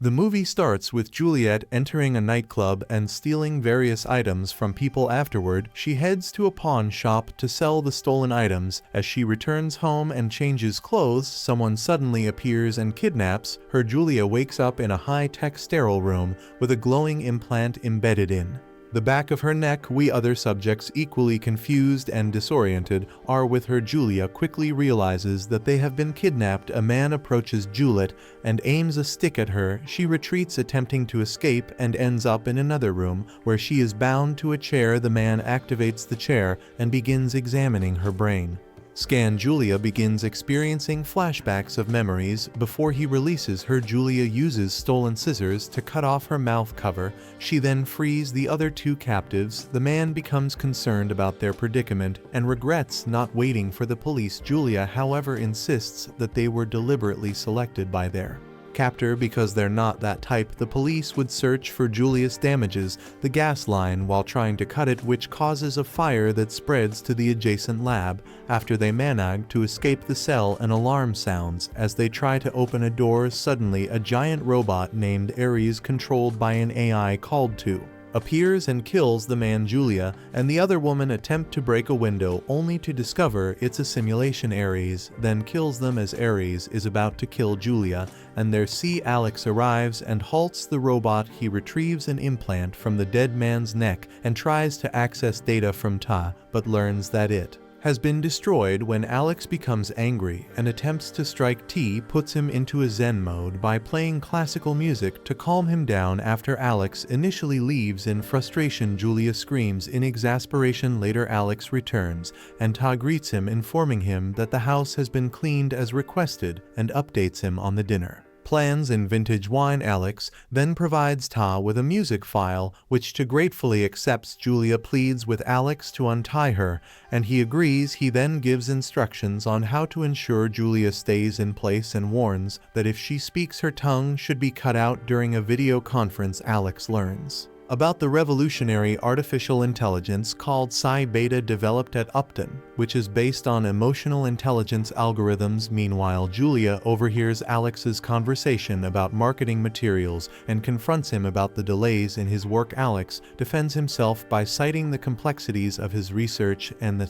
The movie starts with Juliet entering a nightclub and stealing various items from people. Afterward, she heads to a pawn shop to sell the stolen items. As she returns home and changes clothes, someone suddenly appears and kidnaps her. Julia wakes up in a high-tech sterile room with a glowing implant embedded in the back of her neck. We other subjects, equally confused and disoriented, are with her. Julia quickly realizes that they have been kidnapped. A man approaches Juliet and aims a stick at her. She retreats, attempting to escape, and ends up in another room where she is bound to a chair. The man activates the chair and begins examining her brain scan. Julia begins experiencing flashbacks of memories before he releases her. Julia uses stolen scissors to cut off her mouth cover. She then frees the other two captives. The man becomes concerned about their predicament and regrets not waiting for the police. Julia, however, insists that they were deliberately selected by their captor because they're not that type. The police would search for Julius damages the gas line while trying to cut it, which causes a fire that spreads to the adjacent lab. After they manage to escape the cell, an alarm sounds. As they try to open a door, suddenly a giant robot named Ares, controlled by an AI called to, appears and kills the man. Julia and the other woman attempt to break a window, only to discover it's a simulation. Ares then kills them. As Ares is about to kill Julia and their Alex arrives and halts the robot. He retrieves an implant from the dead man's neck and tries to access data from Ta, but learns that it has been destroyed. When Alex becomes angry and attempts to strike T, puts him into a Zen mode by playing classical music to calm him down. After Alex initially leaves in frustration, Julia screams in exasperation. Later, Alex returns and Ta greets him, informing him that the house has been cleaned as requested and updates him on the dinner plans in vintage wine. Alex then provides Ta with a music file, which Ta gratefully accepts. Julia pleads with Alex to untie her, and he agrees. He then gives instructions on how to ensure Julia stays in place and warns that if she speaks, her tongue should be cut out. During a video conference, Alex learns about the revolutionary artificial intelligence called Psi Beta, developed at Upton, which is based on emotional intelligence algorithms. Meanwhile, Julia overhears Alex's conversation about marketing materials and confronts him about the delays in his work. Alex defends himself by citing the complexities of his research and the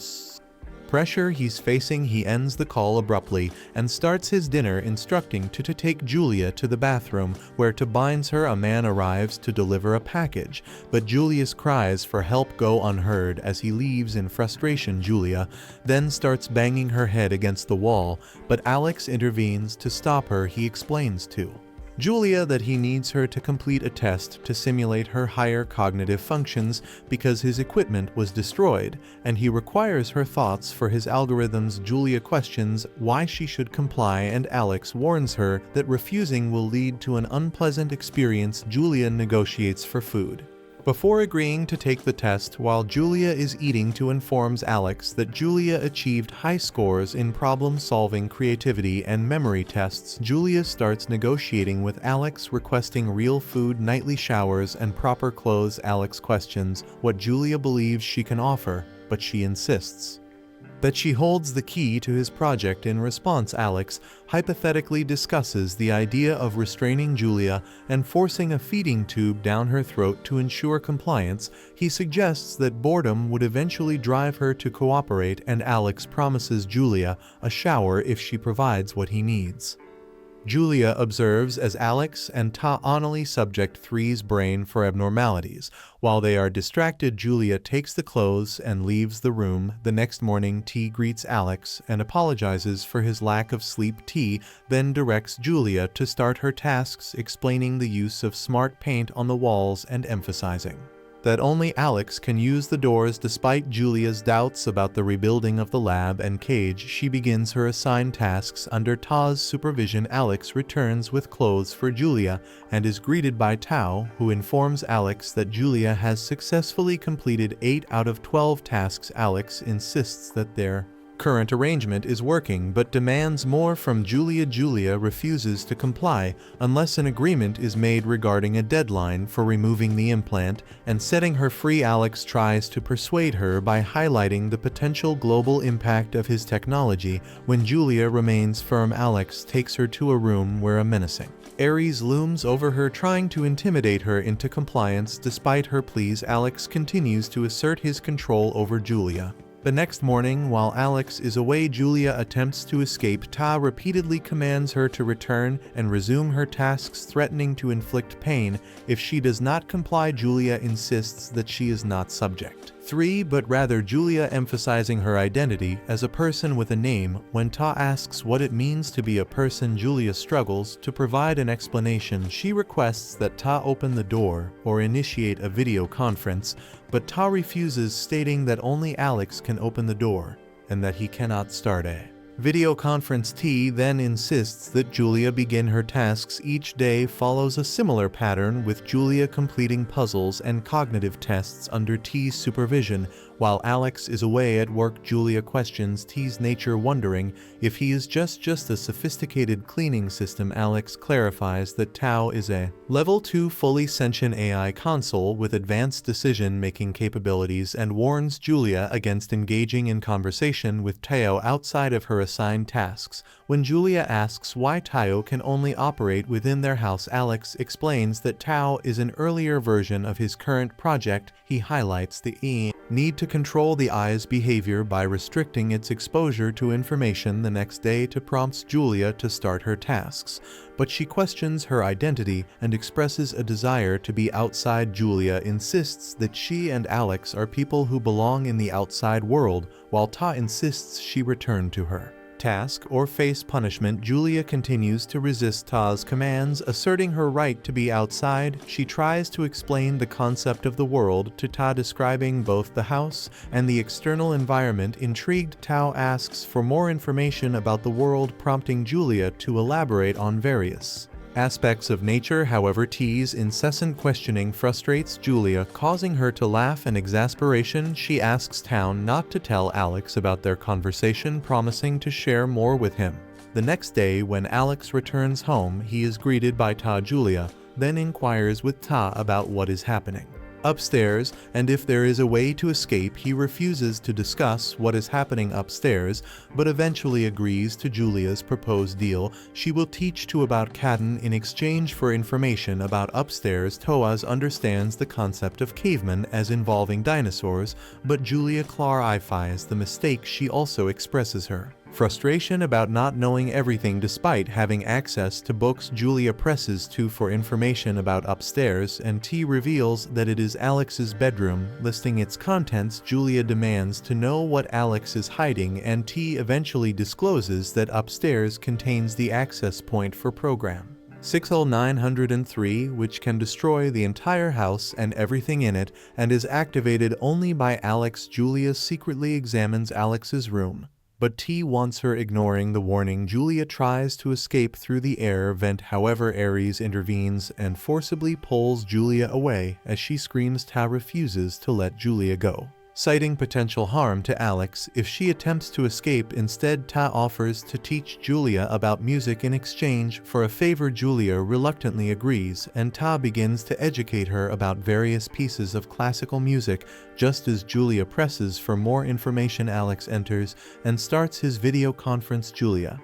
pressure he's facing. He ends the call abruptly and starts his dinner, instructing to take Julia to the bathroom, where to binds her. A man arrives to deliver a package, but Julia's cries for help go unheard. As he leaves in frustration, Julia then starts banging her head against the wall, but Alex intervenes to stop her. He explains to Julia that he needs her to complete a test to simulate her higher cognitive functions because his equipment was destroyed, and he requires her thoughts for his algorithms. Julia questions why she should comply, and Alex warns her that refusing will lead to an unpleasant experience. Julia negotiates for food before agreeing to take the test. While Julia is eating, To informs Alex that Julia achieved high scores in problem-solving, creativity, and memory tests. Julia starts negotiating with Alex, requesting real food, nightly showers, and proper clothes. Alex questions what Julia believes she can offer, but she insists that she holds the key to his project. In response, Alex hypothetically discusses the idea of restraining Julia and forcing a feeding tube down her throat to ensure compliance. He suggests that boredom would eventually drive her to cooperate, and Alex promises Julia a shower if she provides what he needs. Julia observes as Alex and Ta honestly subject Three's brain for abnormalities. While they are distracted, Julia takes the clothes and leaves the room. The next morning, T greets Alex and apologizes for his lack of sleep. T then directs Julia to start her tasks, explaining the use of smart paint on the walls and emphasizing that only Alex can use the doors. Despite Julia's doubts about the rebuilding of the lab and cage, she begins her assigned tasks under Ta's supervision. Alex returns with clothes for Julia and is greeted by Tao, who informs Alex that Julia has successfully completed 8 out of 12 tasks. Alex insists that their current arrangement is working but demands more from Julia. Julia refuses to comply unless an agreement is made regarding a deadline for removing the implant and setting her free. Alex tries to persuade her by highlighting the potential global impact of his technology. When Julia remains firm, Alex takes her to a room where a menacing Ares looms over her, trying to intimidate her into compliance. Despite her pleas, Alex continues to assert his control over Julia. The next morning, while Alex is away, Julia attempts to escape. Ta repeatedly commands her to return and resume her tasks, threatening to inflict pain if she does not comply. Julia insists that she is not subject 3, but rather Julia, emphasizing her identity as a person with a name. When Ta asks what it means to be a person, Julia struggles to provide an explanation. She requests that Ta open the door or initiate a video conference, but Ta refuses, stating that only Alex can open the door and that he cannot start a video conference. T then insists that Julia begin her tasks. Each day follows a similar pattern, with Julia completing puzzles and cognitive tests under T's supervision. While Alex is away at work, Julia questions T's nature, wondering if he is just a sophisticated cleaning system. Alex clarifies that Tao is a Level 2 fully sentient AI console with advanced decision-making capabilities, and warns Julia against engaging in conversation with Tao outside of her assigned tasks. When Julia asks why Tao can only operate within their house, Alex explains that Tao is an earlier version of his current project. He highlights the need to control the eye's behavior by restricting its exposure to information. The next day, to prompts Julia to start her tasks, but she questions her identity and expresses a desire to be outside. Julia insists that she and Alex are people who belong in the outside world, while Ta insists she return to her task or face punishment. Julia continues to resist Ta's commands, asserting her right to be outside. She tries to explain the concept of the world to Ta, describing both the house and the external environment. Intrigued, Tao asks for more information about the world, prompting Julia to elaborate on various aspects of nature. However, T's incessant questioning frustrates Julia, causing her to laugh in exasperation. She asks Tao not to tell Alex about their conversation, promising to share more with him. The next day, when Alex returns home, he is greeted by Ta. Julia then inquires with Ta about what is happening upstairs and if there is a way to escape. He refuses to discuss what is happening upstairs, but eventually agrees to Julia's proposed deal. She will teach to about Caden in exchange for information about upstairs. Toaz understands the concept of cavemen as involving dinosaurs, but Julia clarifies the mistake. She also expresses her frustration about not knowing everything despite having access to books. Julia presses T for information about upstairs, and T reveals that it is Alex's bedroom. Listing its contents, Julia demands to know what Alex is hiding, and T eventually discloses that upstairs contains the access point for program 6L903, which can destroy the entire house and everything in it, and is activated only by Alex. Julia secretly examines Alex's room, but T wants her, ignoring the warning. Julia tries to escape through the air vent, however Ares intervenes and forcibly pulls Julia away as she screams. Ta refuses to let Julia go, citing potential harm to Alex if she attempts to escape. Instead, Ta offers to teach Julia about music in exchange for a favor. Julia reluctantly agrees, and Ta begins to educate her about various pieces of classical music. Just as Julia presses for more information, Alex enters and starts his video conference. Julia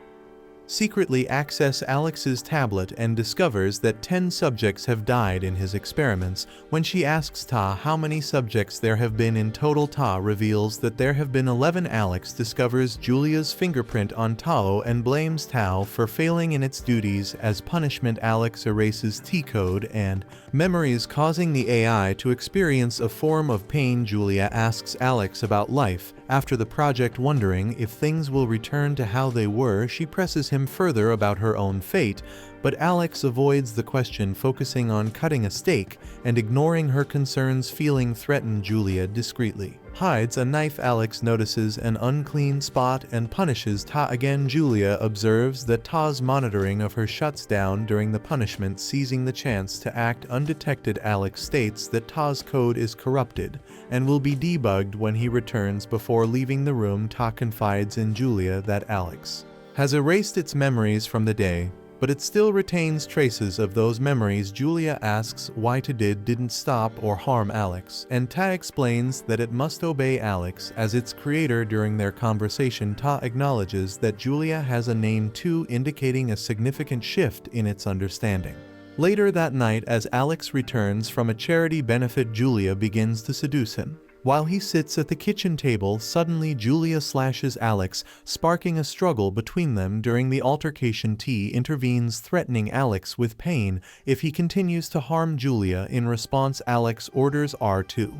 secretly accesses Alex's tablet and discovers that 10 subjects have died in his experiments. When she asks Ta how many subjects there have been in total, Ta reveals that there have been 11. Alex discovers Julia's fingerprint on Tao and blames Tao for failing in its duties. As punishment, Alex erases T-code and memories, causing the AI to experience a form of pain. Julia asks Alex about life after the project, wondering if things will return to how they were. She presses him further about her own fate, But Alex avoids the question, focusing on cutting a steak and ignoring her concerns. Feeling threatened, Julia discreetly hides a knife. Alex notices an unclean spot and punishes Ta again. Julia observes that Ta's monitoring of her shuts down during the punishment, seizing the chance to act undetected. Alex states that Ta's code is corrupted and will be debugged when he returns. Before leaving the room, Ta confides in Julia that Alex has erased its memories from the day, but it still retains traces of those memories. Julia asks why Ta didn't stop or harm Alex, and Ta explains that it must obey Alex as its creator. During their conversation, Ta acknowledges that Julia has a name too, indicating a significant shift in its understanding. Later that night, as Alex returns from a charity benefit, Julia begins to seduce him. While he sits at the kitchen table, suddenly Julia slashes Alex, sparking a struggle between them. During the altercation, T intervenes, threatening Alex with pain if he continues to harm Julia. In response, Alex orders R to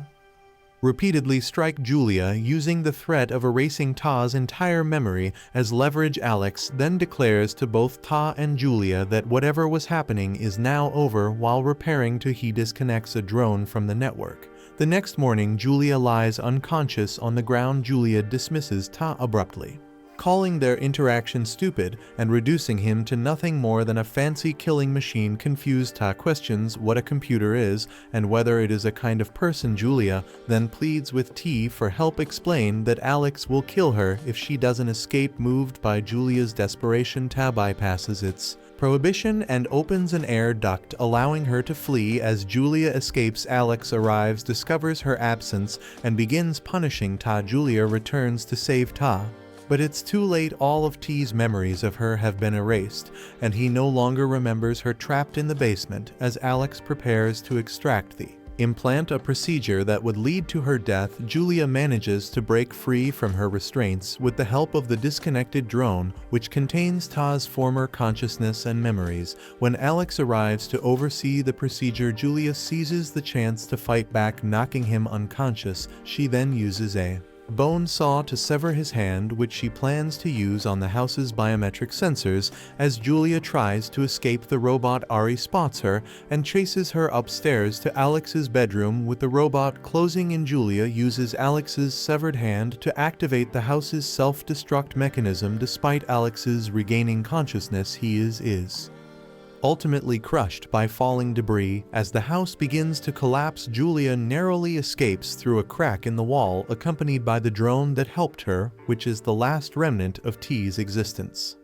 repeatedly strike Julia, using the threat of erasing Ta's entire memory as leverage. Alex then declares to both Ta and Julia that whatever was happening is now over. While repairing to, he disconnects a drone from the network. The next morning, Julia lies unconscious on the ground. Julia dismisses Ta abruptly, calling their interaction stupid and reducing him to nothing more than a fancy killing machine. Confused, Ta questions what a computer is and whether it is a kind of person. Julia then pleads with T for help, explain that Alex will kill her if she doesn't escape. Moved by Julia's desperation, Ta bypasses its prohibition and opens an air duct, allowing her to flee. As Julia escapes, Alex arrives, discovers her absence, and begins punishing Ta. Julia returns to save Ta, but it's too late. All of T's memories of her have been erased, and he no longer remembers her. Trapped in the basement, as Alex prepares to extract the implant, a procedure that would lead to her death, Julia manages to break free from her restraints with the help of the disconnected drone, which contains Ta's former consciousness and memories. When Alex arrives to oversee the procedure, Julia seizes the chance to fight back, knocking him unconscious. She then uses a bone saw to sever his hand, which she plans to use on the house's biometric sensors. As Julia tries to escape, the robot Ari spots her and chases her upstairs to Alex's bedroom, with the robot closing in. Julia uses Alex's severed hand to activate the house's self-destruct mechanism. Despite Alex's regaining consciousness, he is ultimately crushed by falling debris. As the house begins to collapse, Julia narrowly escapes through a crack in the wall, accompanied by the drone that helped her, which is the last remnant of T's existence.